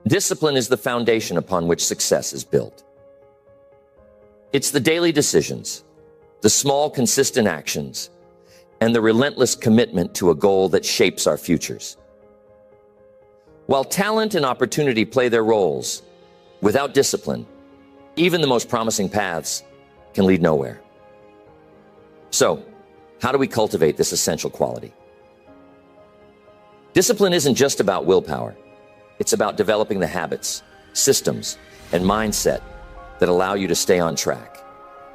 Discipline is the foundation upon which success is built. It's the daily decisions, the small, consistent actions, and the relentless commitment to a goal that shapes our futures. While talent and opportunity play their roles, without discipline, even the most promising paths can lead nowhere. So, how do we cultivate this essential quality? Discipline isn't just about willpower. It's about developing the habits, systems, and mindset that allow you to stay on track,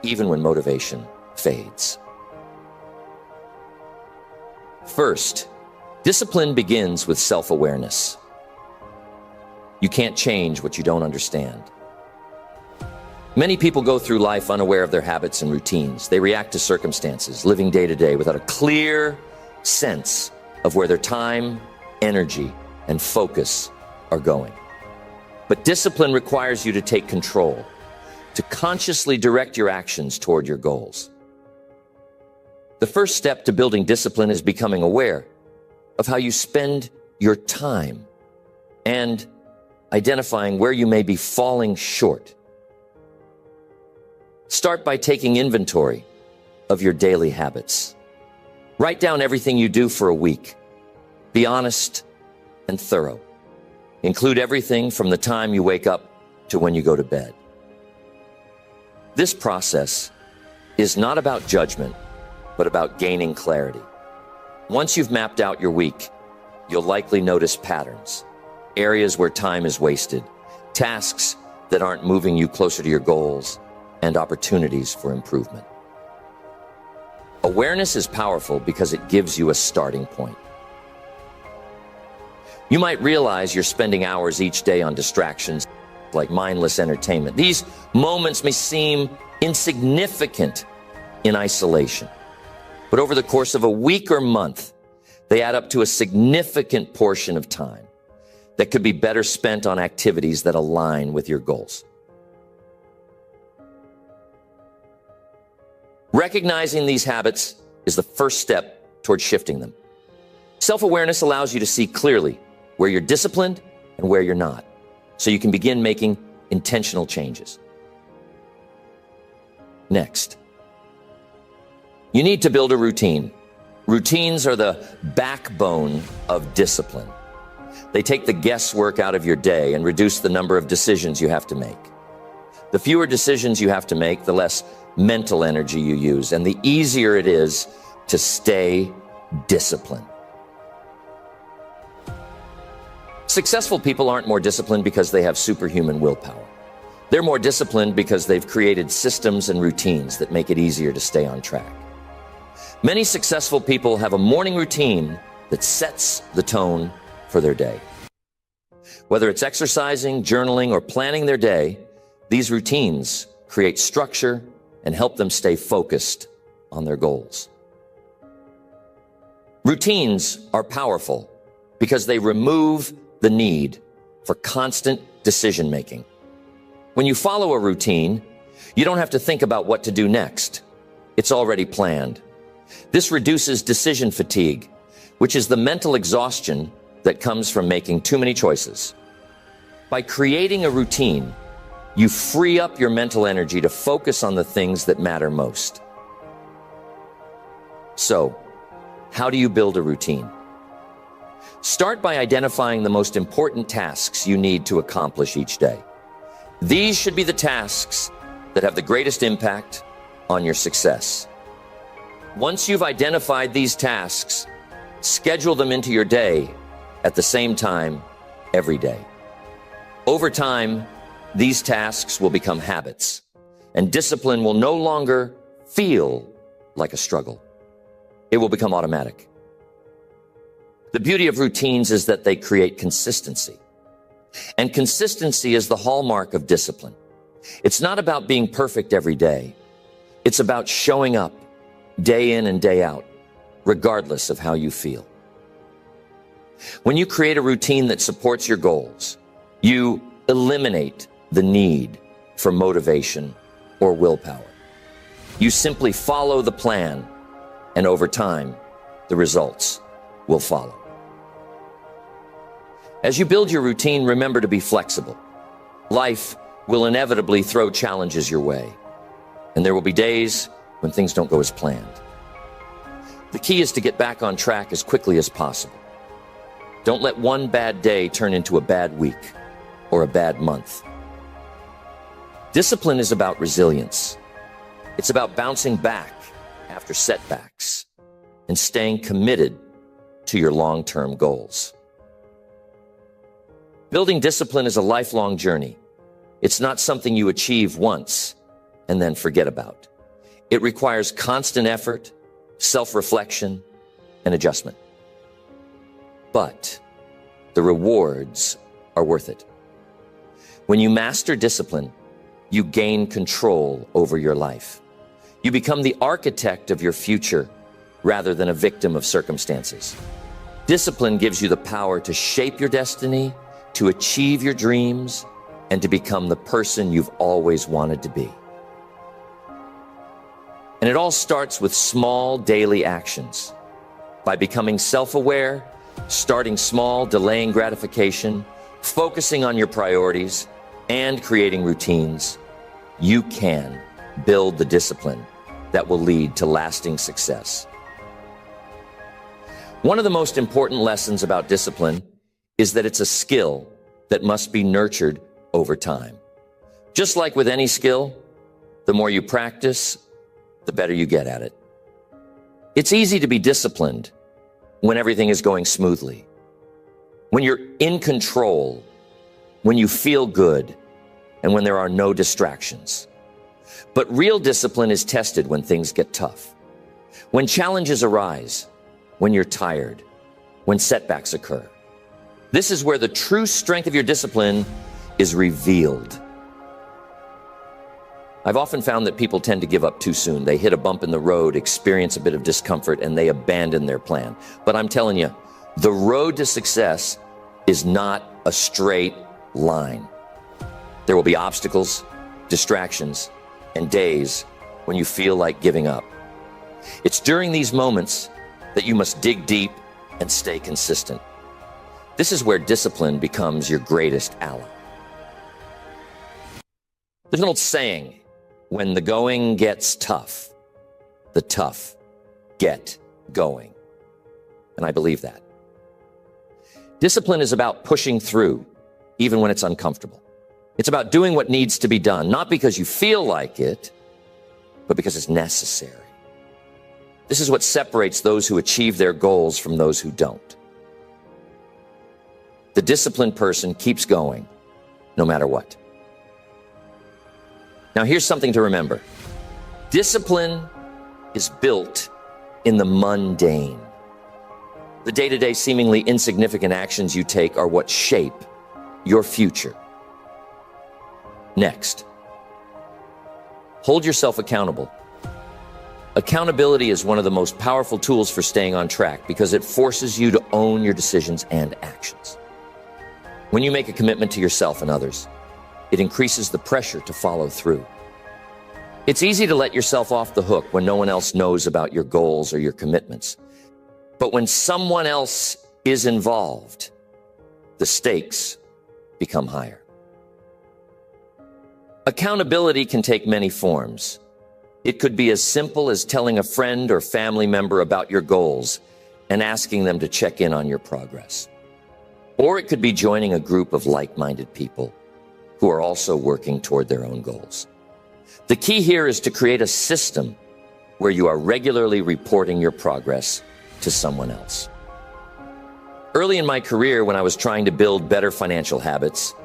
even when motivation fades. First, discipline begins with self-awareness. You can't change what you don't understand. Many people go through life unaware of their habits and routines. They react to circumstances, living day to day without a clear sense of where their time, energy, and focus are going. But discipline requires you to take control, to consciously direct your actions toward your goals. The first step to building discipline is becoming aware of how you spend your time and identifying where you may be falling short. Start by taking inventory of your daily habits. Write down everything you do for a week. Be honest and thorough. Include everything from the time you wake up to when you go to bed. This process is not about judgment, but about gaining clarity. Once you've mapped out your week, you'll likely notice patterns, areas where time is wasted, tasks that aren't moving you closer to your goals, and opportunities for improvement. Awareness is powerful because it gives you a starting point. You might realize you're spending hours each day on distractions like mindless entertainment. These moments may seem insignificant in isolation, but over the course of a week or month, they add up to a significant portion of time that could be better spent on activities that align with your goals. Recognizing these habits is the first step toward shifting them. Self-awareness allows you to see clearly where you're disciplined and where you're not, so you can begin making intentional changes. Next, you need to build a routine. Routines are the backbone of discipline. They take the guesswork out of your day and reduce the number of decisions you have to make. The fewer decisions you have to make, the less mental energy you use, and the easier it is to stay disciplined. Successful people aren't more disciplined because they have superhuman willpower. They're more disciplined because they've created systems and routines that make it easier to stay on track. Many successful people have a morning routine that sets the tone for their day. Whether it's exercising, journaling, or planning their day, these routines create structure and help them stay focused on their goals. Routines are powerful because they remove the need for constant decision-making. When you follow a routine, you don't have to think about what to do next. It's already planned. This reduces decision fatigue, which is the mental exhaustion that comes from making too many choices. By creating a routine, you free up your mental energy to focus on the things that matter most. So, how do you build a routine? Start by identifying the most important tasks you need to accomplish each day. These should be the tasks that have the greatest impact on your success. Once you've identified these tasks, schedule them into your day at the same time every day. Over time, these tasks will become habits, and discipline will no longer feel like a struggle. It will become automatic. The beauty of routines is that they create consistency. And consistency is the hallmark of discipline. It's not about being perfect every day. It's about showing up day in and day out, regardless of how you feel. When you create a routine that supports your goals, you eliminate the need for motivation or willpower. You simply follow the plan, and over time, the results will follow. As you build your routine, remember to be flexible. Life will inevitably throw challenges your way, and there will be days when things don't go as planned. The key is to get back on track as quickly as possible. Don't let one bad day turn into a bad week or a bad month. Discipline is about resilience. It's about bouncing back after setbacks and staying committed to your long-term goals. Building discipline is a lifelong journey. It's not something you achieve once and then forget about. It requires constant effort, self-reflection, and adjustment. But the rewards are worth it. When you master discipline, you gain control over your life. You become the architect of your future rather than a victim of circumstances. Discipline gives you the power to shape your destiny, to achieve your dreams, and to become the person you've always wanted to be. And it all starts with small daily actions. By becoming self-aware, starting small, delaying gratification, focusing on your priorities, and creating routines, you can build the discipline that will lead to lasting success. One of the most important lessons about discipline is that it's a skill that must be nurtured over time. Just like with any skill, the more you practice, the better you get at it. It's easy to be disciplined when everything is going smoothly, when you're in control, when you feel good, and when there are no distractions. But real discipline is tested when things get tough, when challenges arise, when you're tired, when setbacks occur. This is where the true strength of your discipline is revealed. I've often found that people tend to give up too soon. They hit a bump in the road, experience a bit of discomfort, and they abandon their plan. But I'm telling you, the road to success is not a straight line. There will be obstacles, distractions, and days when you feel like giving up. It's during these moments that you must dig deep and stay consistent. This is where discipline becomes your greatest ally. There's an old saying, when the going gets tough, the tough get going. And I believe that. Discipline is about pushing through, even when it's uncomfortable. It's about doing what needs to be done, not because you feel like it, but because it's necessary. This is what separates those who achieve their goals from those who don't. The disciplined person keeps going, no matter what. Now, here's something to remember. Discipline is built in the mundane. The day-to-day, seemingly insignificant actions you take are what shape your future. Next, hold yourself accountable. Accountability is one of the most powerful tools for staying on track because it forces you to own your decisions and actions. When you make a commitment to yourself and others, it increases the pressure to follow through. It's easy to let yourself off the hook when no one else knows about your goals or your commitments. But when someone else is involved, the stakes become higher. Accountability can take many forms. It could be as simple as telling a friend or family member about your goals and asking them to check in on your progress. Or it could be joining a group of like-minded people who are also working toward their own goals. The key here is to create a system where you are regularly reporting your progress to someone else. Early in my career, when I was trying to build better financial habits,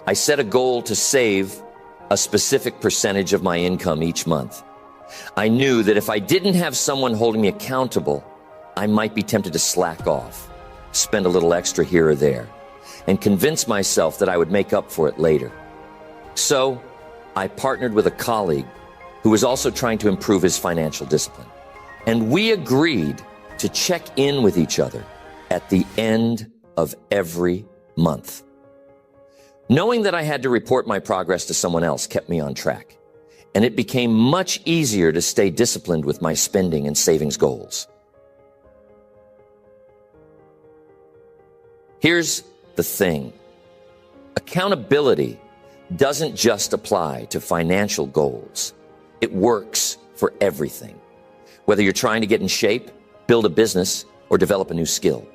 I set a goal to save a specific percentage of my income each month. I knew that if I didn't have someone holding me accountable, I might be tempted to slack off, spend a little extra here or there, and convince myself that I would make up for it later. So I partnered with a colleague who was also trying to improve his financial discipline. And we agreed to check in with each other at the end of every month. Knowing that I had to report my progress to someone else kept me on track. And it became much easier to stay disciplined with my spending and savings goals. Here's the thing. Accountability doesn't just apply to financial goals. It works for everything. Whether you're trying to get in shape, build a business, or develop a new skill.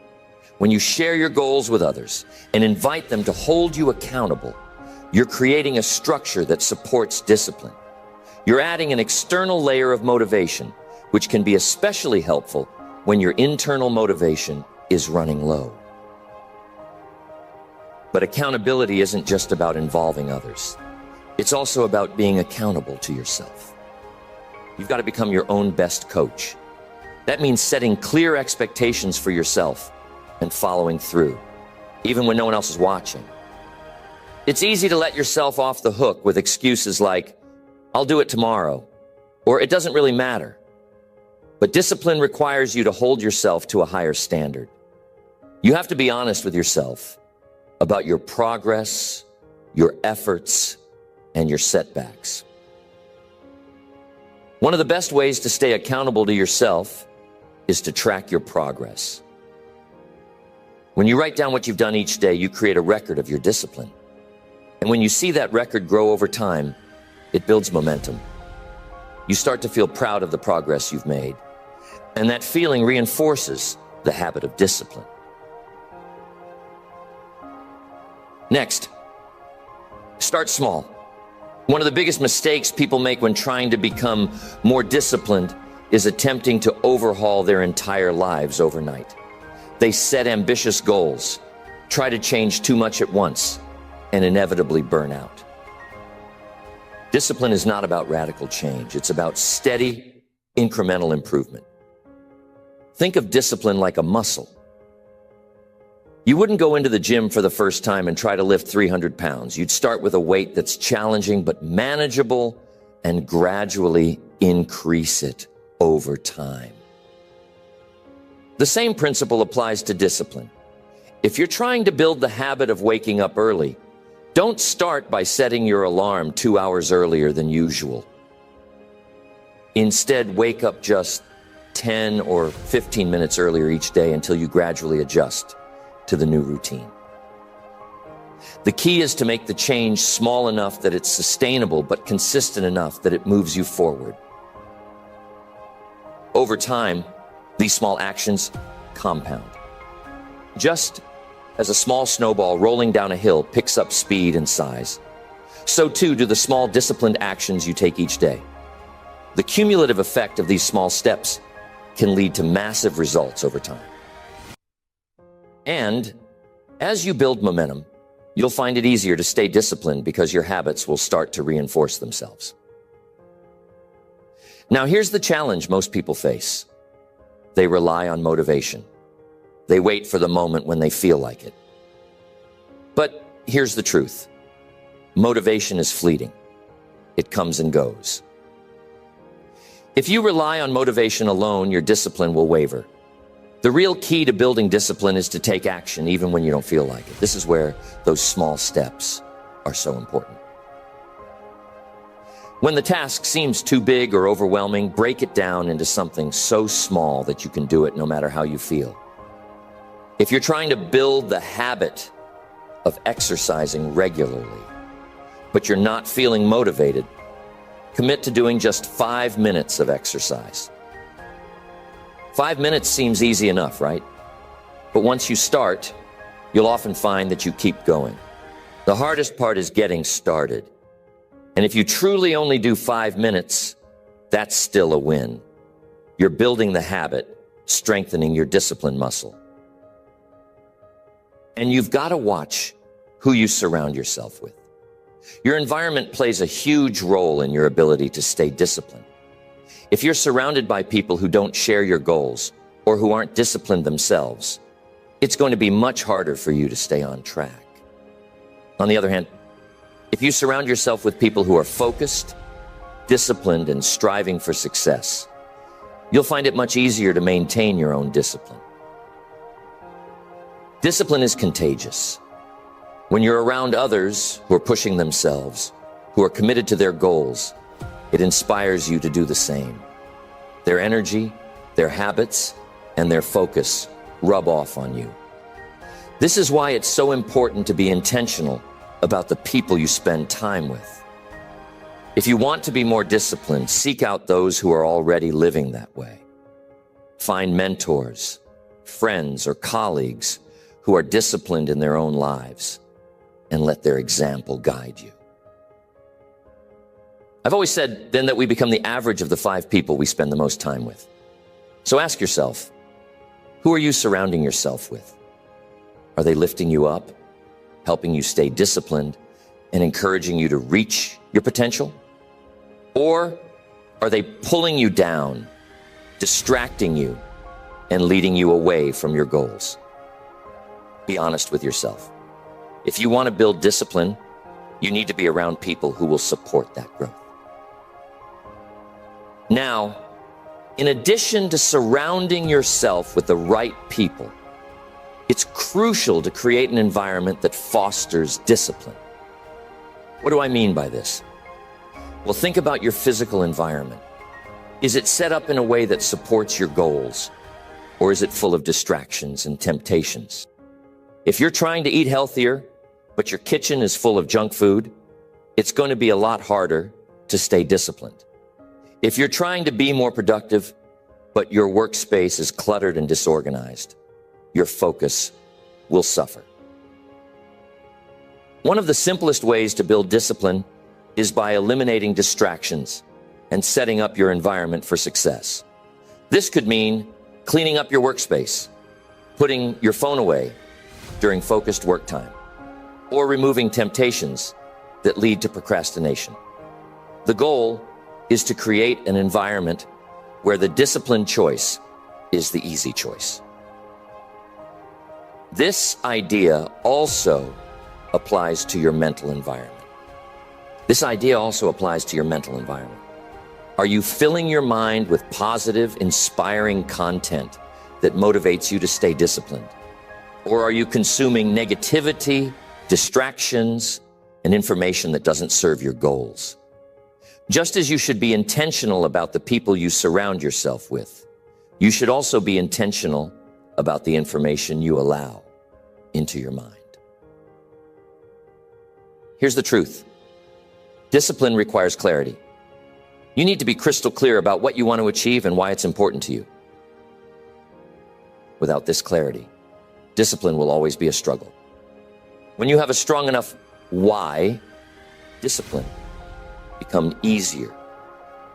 When you share your goals with others and invite them to hold you accountable, you're creating a structure that supports discipline. You're adding an external layer of motivation, which can be especially helpful when your internal motivation is running low. But accountability isn't just about involving others. It's also about being accountable to yourself. You've got to become your own best coach. That means setting clear expectations for yourself and following through, even when no one else is watching. It's easy to let yourself off the hook with excuses like, "I'll do it tomorrow," or "It doesn't really matter." But discipline requires you to hold yourself to a higher standard. You have to be honest with yourself about your progress, your efforts, and your setbacks. One of the best ways to stay accountable to yourself is to track your progress. When you write down what you've done each day, you create a record of your discipline. And when you see that record grow over time, it builds momentum. You start to feel proud of the progress you've made. And that feeling reinforces the habit of discipline. Next, start small. One of the biggest mistakes people make when trying to become more disciplined is attempting to overhaul their entire lives overnight. They set ambitious goals, try to change too much at once, and inevitably burn out. Discipline is not about radical change. It's about steady, incremental improvement. Think of discipline like a muscle. You wouldn't go into the gym for the first time and try to lift 300 pounds. You'd start with a weight that's challenging but manageable and gradually increase it over time. The same principle applies to discipline. If you're trying to build the habit of waking up early, don't start by setting your alarm 2 hours earlier than usual. Instead, wake up just 10 or 15 minutes earlier each day until you gradually adjust to the new routine. The key is to make the change small enough that it's sustainable, but consistent enough that it moves you forward. Over time, these small actions compound. Just as a small snowball rolling down a hill picks up speed and size, so too do the small disciplined actions you take each day. The cumulative effect of these small steps can lead to massive results over time. And as you build momentum, you'll find it easier to stay disciplined because your habits will start to reinforce themselves. Now, here's the challenge most people face. They rely on motivation. They wait for the moment when they feel like it. But here's the truth. Motivation is fleeting. It comes and goes. If you rely on motivation alone, your discipline will waver. The real key to building discipline is to take action even when you don't feel like it. This is where those small steps are so important. When the task seems too big or overwhelming, break it down into something so small that you can do it no matter how you feel. If you're trying to build the habit of exercising regularly, but you're not feeling motivated, commit to doing just 5 minutes of exercise. 5 minutes seems easy enough, right? But once you start, you'll often find that you keep going. The hardest part is getting started. And if you truly only do 5 minutes, that's still a win. You're building the habit, strengthening your discipline muscle. And you've got to watch who you surround yourself with. Your environment plays a huge role in your ability to stay disciplined. If you're surrounded by people who don't share your goals or who aren't disciplined themselves, it's going to be much harder for you to stay on track. On the other hand, if you surround yourself with people who are focused, disciplined, and striving for success, you'll find it much easier to maintain your own discipline. Discipline is contagious. When you're around others who are pushing themselves, who are committed to their goals, it inspires you to do the same. Their energy, their habits, and their focus rub off on you. This is why it's so important to be intentional about the people you spend time with. If you want to be more disciplined, seek out those who are already living that way. Find mentors, friends, or colleagues who are disciplined in their own lives, and let their example guide you. I've always said then that we become the average of the 5 people we spend the most time with. So ask yourself, who are you surrounding yourself with? Are they lifting you up, helping you stay disciplined, and encouraging you to reach your potential? Or are they pulling you down, distracting you, and leading you away from your goals? Be honest with yourself. If you want to build discipline, you need to be around people who will support that growth. Now, in addition to surrounding yourself with the right people, it's crucial to create an environment that fosters discipline. What do I mean by this? Well, think about your physical environment. Is it set up in a way that supports your goals, or is it full of distractions and temptations? If you're trying to eat healthier, but your kitchen is full of junk food, it's going to be a lot harder to stay disciplined. If you're trying to be more productive, but your workspace is cluttered and disorganized, your focus will suffer. One of the simplest ways to build discipline is by eliminating distractions and setting up your environment for success. This could mean cleaning up your workspace, putting your phone away during focused work time, or removing temptations that lead to procrastination. The goal is to create an environment where the disciplined choice is the easy choice. This idea also applies to your mental environment. Are you filling your mind with positive, inspiring content that motivates you to stay disciplined? Or are you consuming negativity, distractions, and information that doesn't serve your goals? Just as you should be intentional about the people you surround yourself with, you should also be intentional about the information you allow into your mind. Here's the truth. Discipline requires clarity. You need to be crystal clear about what you want to achieve and why it's important to you. Without this clarity, discipline will always be a struggle. When you have a strong enough why, discipline becomes easier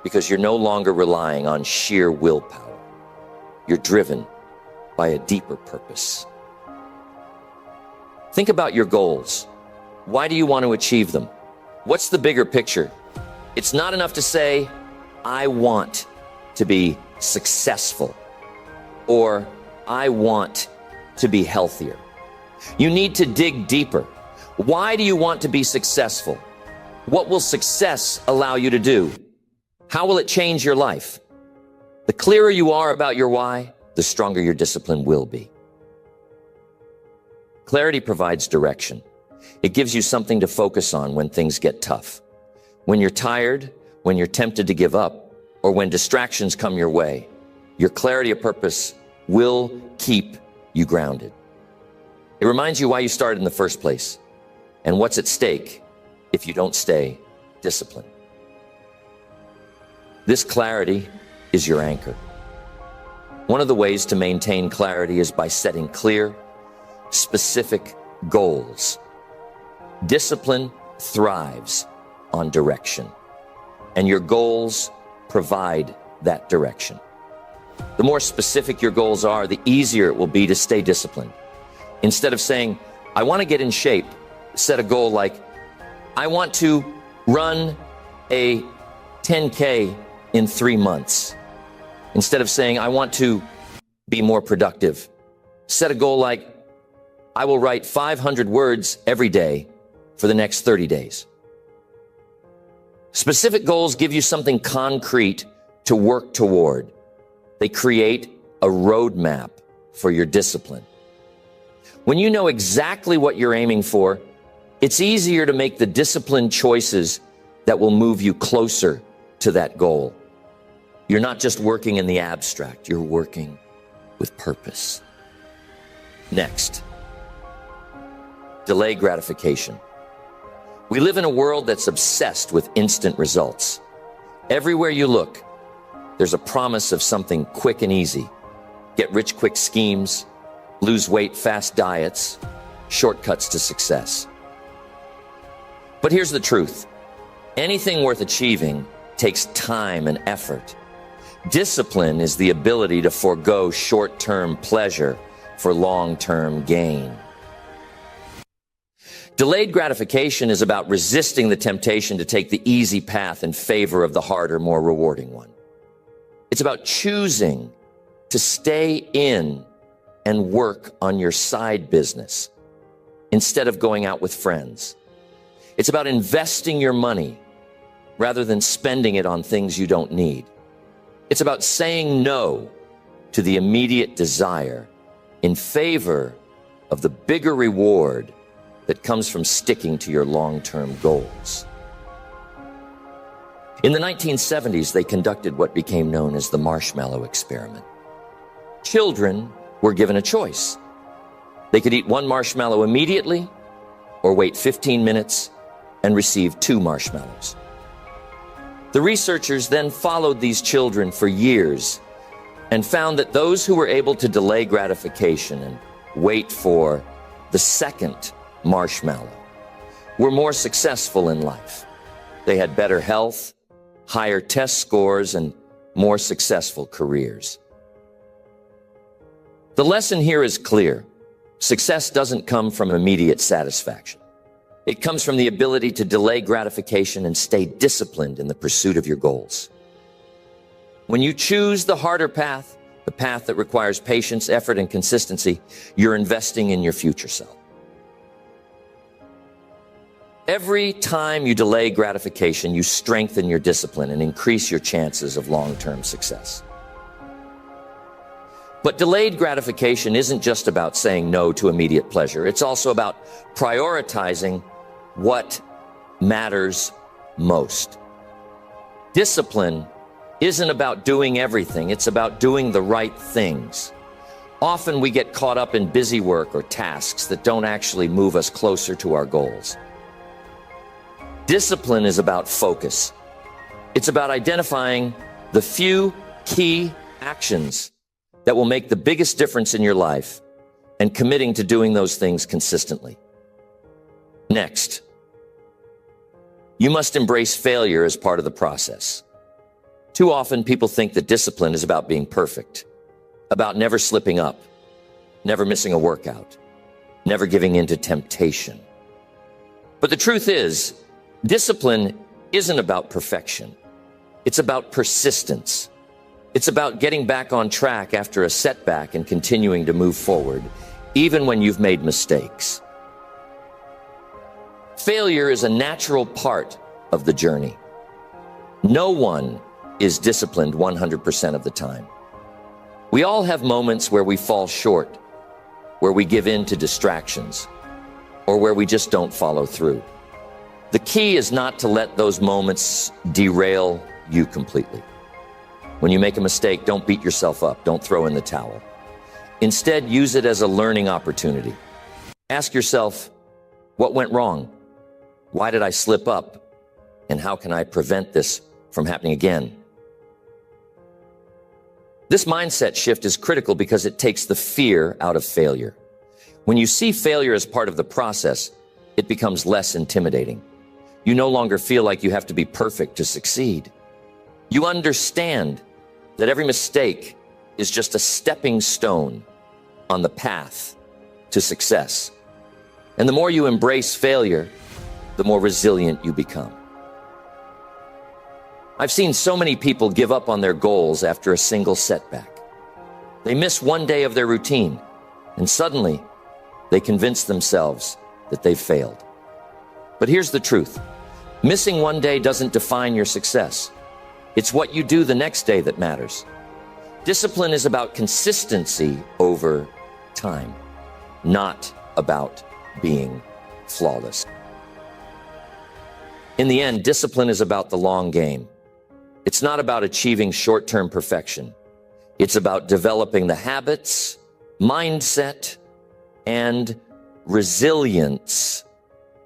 because you're no longer relying on sheer willpower. You're driven by a deeper purpose. Think about your goals. Why do you want to achieve them? What's the bigger picture? It's not enough to say, I want to be successful, or I want to be healthier. You need to dig deeper. Why do you want to be successful? What will success allow you to do? How will it change your life? The clearer you are about your why, the stronger your discipline will be. Clarity provides direction. It gives you something to focus on when things get tough. When you're tired, when you're tempted to give up, or when distractions come your way, your clarity of purpose will keep you grounded. It reminds you why you started in the first place and what's at stake if you don't stay disciplined. This clarity is your anchor. One of the ways to maintain clarity is by setting clear, specific goals. Discipline thrives on direction, and your goals provide that direction. The more specific your goals are, the easier it will be to stay disciplined. Instead of saying, I want to get in shape, set a goal like, I want to run a 10K in 3 months. Instead of saying, I want to be more productive, set a goal like, I will write 500 words every day for the next 30 days. Specific goals give you something concrete to work toward. They create a roadmap for your discipline. When you know exactly what you're aiming for, it's easier to make the disciplined choices that will move you closer to that goal. You're not just working in the abstract, you're working with purpose. Next, Delay gratification. We live in a world that's obsessed with instant results. Everywhere you look, there's a promise of something quick and easy. Get rich quick schemes, lose weight fast diets, shortcuts to success. But here's the truth. Anything worth achieving takes time and effort. Discipline is the ability to forego short-term pleasure for long-term gain. Delayed gratification is about resisting the temptation to take the easy path in favor of the harder, more rewarding one. It's about choosing to stay in and work on your side business instead of going out with friends. It's about investing your money rather than spending it on things you don't need. It's about saying no to the immediate desire in favor of the bigger reward that comes from sticking to your long-term goals. In the 1970s, they conducted what became known as the marshmallow experiment. Children were given a choice. They could eat one marshmallow immediately or wait 15 minutes and receive 2 marshmallows. The researchers then followed these children for years and found that those who were able to delay gratification and wait for the second marshmallow were more successful in life. They had better health, higher test scores, and more successful careers. The lesson here is clear. Success doesn't come from immediate satisfaction. It comes from the ability to delay gratification and stay disciplined in the pursuit of your goals. When you choose the harder path, the path that requires patience, effort, and consistency, you're investing in your future self. Every time you delay gratification, you strengthen your discipline and increase your chances of long-term success. But delayed gratification isn't just about saying no to immediate pleasure. It's also about prioritizing what matters most. Discipline isn't about doing everything. It's about doing the right things. Often we get caught up in busy work or tasks that don't actually move us closer to our goals. Discipline is about focus. It's about identifying the few key actions that will make the biggest difference in your life and committing to doing those things consistently. Next, you must embrace failure as part of the process. Too often people think that discipline is about being perfect, about never slipping up, never missing a workout, never giving in to temptation. But the truth is, discipline isn't about perfection. It's about persistence. It's about getting back on track after a setback and continuing to move forward, even when you've made mistakes. Failure is a natural part of the journey. No one is disciplined 100% of the time. We all have moments where we fall short, where we give in to distractions, or where we just don't follow through. The key is not to let those moments derail you completely. When you make a mistake, don't beat yourself up. Don't throw in the towel. Instead, use it as a learning opportunity. Ask yourself, what went wrong? Why did I slip up? And how can I prevent this from happening again? This mindset shift is critical because it takes the fear out of failure. When you see failure as part of the process, it becomes less intimidating. You no longer feel like you have to be perfect to succeed. You understand that every mistake is just a stepping stone on the path to success. And the more you embrace failure, the more resilient you become. I've seen so many people give up on their goals after a single setback. They miss one day of their routine, and suddenly they convince themselves that they've failed. But here's the truth. Missing one day doesn't define your success. It's what you do the next day that matters. Discipline is about consistency over time, not about being flawless. In the end, discipline is about the long game. It's not about achieving short-term perfection. It's about developing the habits, mindset, and resilience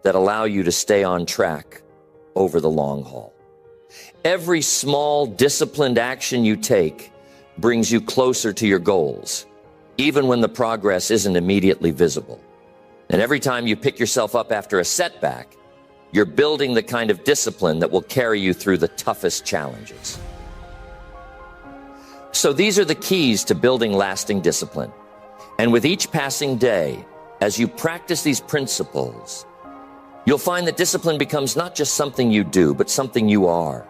that allow you to stay on track over the long haul. Every small, disciplined action you take brings you closer to your goals, even when the progress isn't immediately visible. And every time you pick yourself up after a setback, you're building the kind of discipline that will carry you through the toughest challenges. So these are the keys to building lasting discipline. And with each passing day, as you practice these principles, you'll find that discipline becomes not just something you do, but something you are.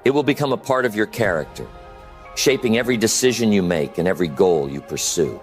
It will become a part of your character, shaping every decision you make and every goal you pursue.